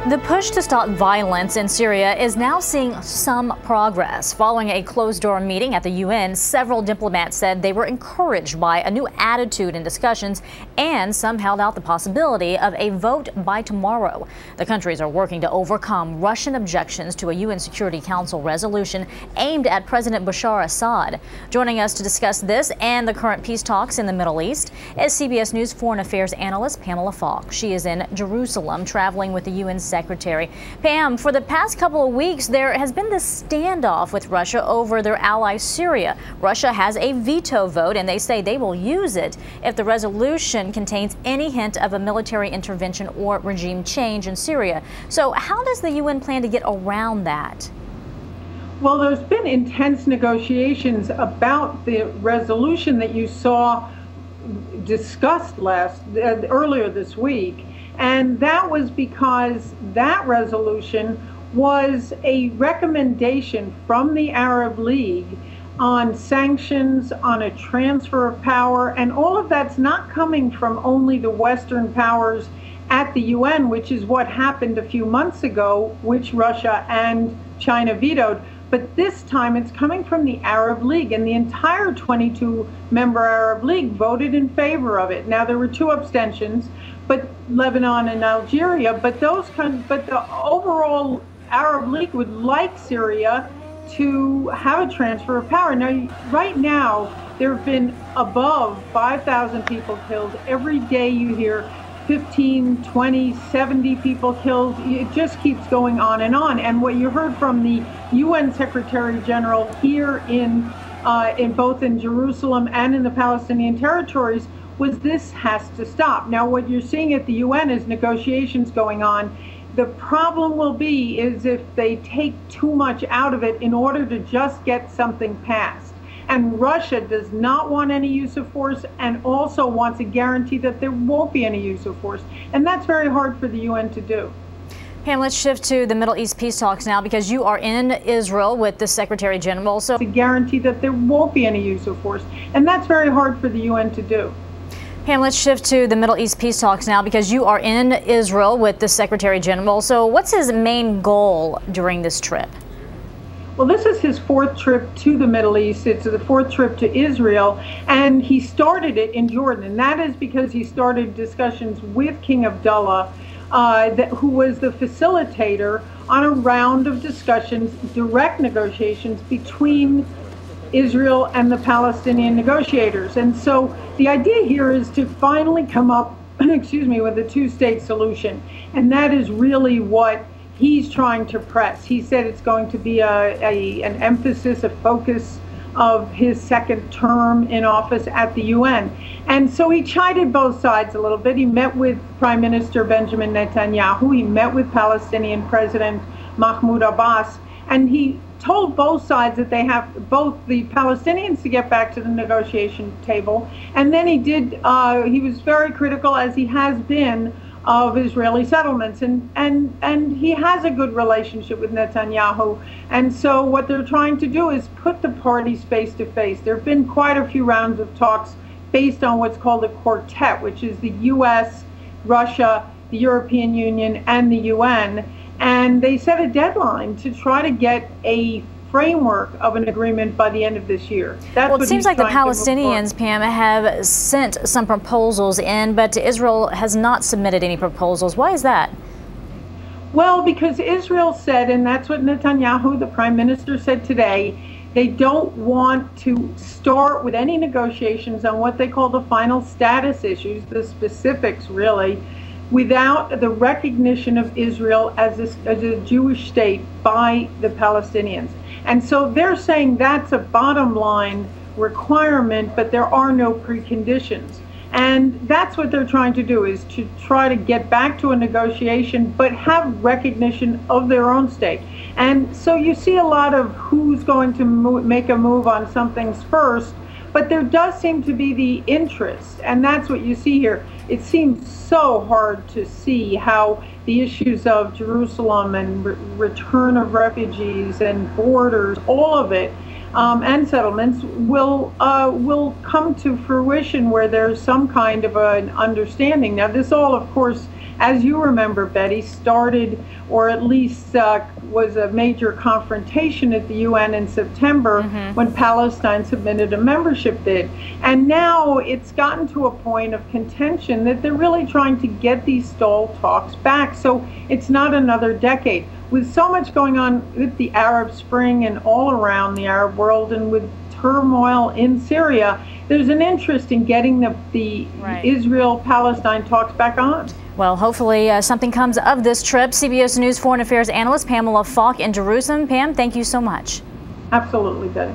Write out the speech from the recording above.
The push to stop violence in Syria is now seeing some progress. Following a closed-door meeting at the UN, several diplomats said they were encouraged by a new attitude in discussions, and some held out the possibility of a vote by tomorrow. The countries are working to overcome Russian objections to a UN Security Council resolution aimed at President Bashar Assad. Joining us to discuss this and the current peace talks in the Middle East is CBS News foreign affairs analyst Pamela Falk. She is in Jerusalem, traveling with the UN Secretary. Pam, for the past couple of weeks, there has been this standoff with Russia over their ally Syria. Russia has a veto vote, and they say they will use it if the resolution contains any hint of a military intervention or regime change in Syria. So how does the UN plan to get around that? Well, there's been intense negotiations about the resolution that you saw discussed earlier this week. And that was because that resolution was a recommendation from the Arab League on sanctions, on a transfer of power, and all of that's not coming from only the Western powers at the UN, which is what happened a few months ago, which Russia and China vetoed. But this time it's coming from the Arab League, and the entire 22-member Arab League voted in favor of it. Now, there were two abstentions, but Lebanon and Algeria, but the overall Arab League would like Syria to have a transfer of power. Now, right now, there have been above 5,000 people killed. Every day you hear 15, 20, 70 people killed. It just keeps going on. And what you heard from the UN Secretary General here in both in Jerusalem and in the Palestinian territories was this has to stop. Now, what you're seeing at the UN is negotiations going on. The problem will be is if they take too much out of it in order to just get something passed. And Russia does not want any use of force, and also wants a guarantee that there won't be any use of force. And that's very hard for the UN to do. Pam, let's shift to the Middle East peace talks now, because you are in Israel with the Secretary General. So to guarantee that there won't be any use of force. And that's very hard for the UN to do. Pam, let's shift to the Middle East peace talks now, because you are in Israel with the Secretary General. So what's his main goal during this trip? Well, this is his fourth trip to the Middle East. It's the fourth trip to Israel, and he started it in Jordan. And that is because he started discussions with King Abdullah, who was the facilitator on a round of discussions, direct negotiations between Israel and the Palestinian negotiators. And so the idea here is to finally come up, with a two-state solution. And that is really what he's trying to press. He said it's going to be an emphasis, a focus of his second term in office at the UN. And so he chided both sides a little bit. He met with Prime Minister Benjamin Netanyahu. He met with Palestinian President Mahmoud Abbas. And he told both sides that they have both the Palestinians to get back to the negotiation table. And then he was very critical, as he has been, of Israeli settlements, and he has a good relationship with Netanyahu. And so what they're trying to do is put the parties face to face. There have been quite a few rounds of talks based on what's called a quartet, which is the US, Russia, the European Union, and the UN. And they set a deadline to try to get a framework of an agreement by the end of this year. Well, it seems like the Palestinians, Pam, have sent some proposals in, but Israel has not submitted any proposals. Why is that? Well, because Israel said, and that's what Netanyahu, the prime minister, said today, they don't want to start with any negotiations on what they call the final status issues, the specifics really, without the recognition of Israel as a Jewish state by the Palestinians. And so they're saying that's a bottom line requirement, but there are no preconditions. And that's what they're trying to do, is to try to get back to a negotiation, but have recognition of their own state. And so you see a lot of who's going to make a move on some things first, but there does seem to be the interest, and that's what you see here. It seems so hard to see how the issues of Jerusalem and return of refugees and borders, all of it, and settlements will come to fruition where there's some kind of an understanding. Now, this all, of course, as you remember, Betty, started, or at least was a major confrontation at the UN in September when Palestine submitted a membership bid. And now it's gotten to a point of contention that they're really trying to get these stalled talks back. So it's not another decade. With so much going on with the Arab Spring and all around the Arab world, and with turmoil in Syria, there's an interest in getting the Israel-Palestine talks back on. Well, hopefully something comes of this trip. CBS News foreign affairs analyst Pamela Falk in Jerusalem. Pam, thank you so much. Absolutely, Betty.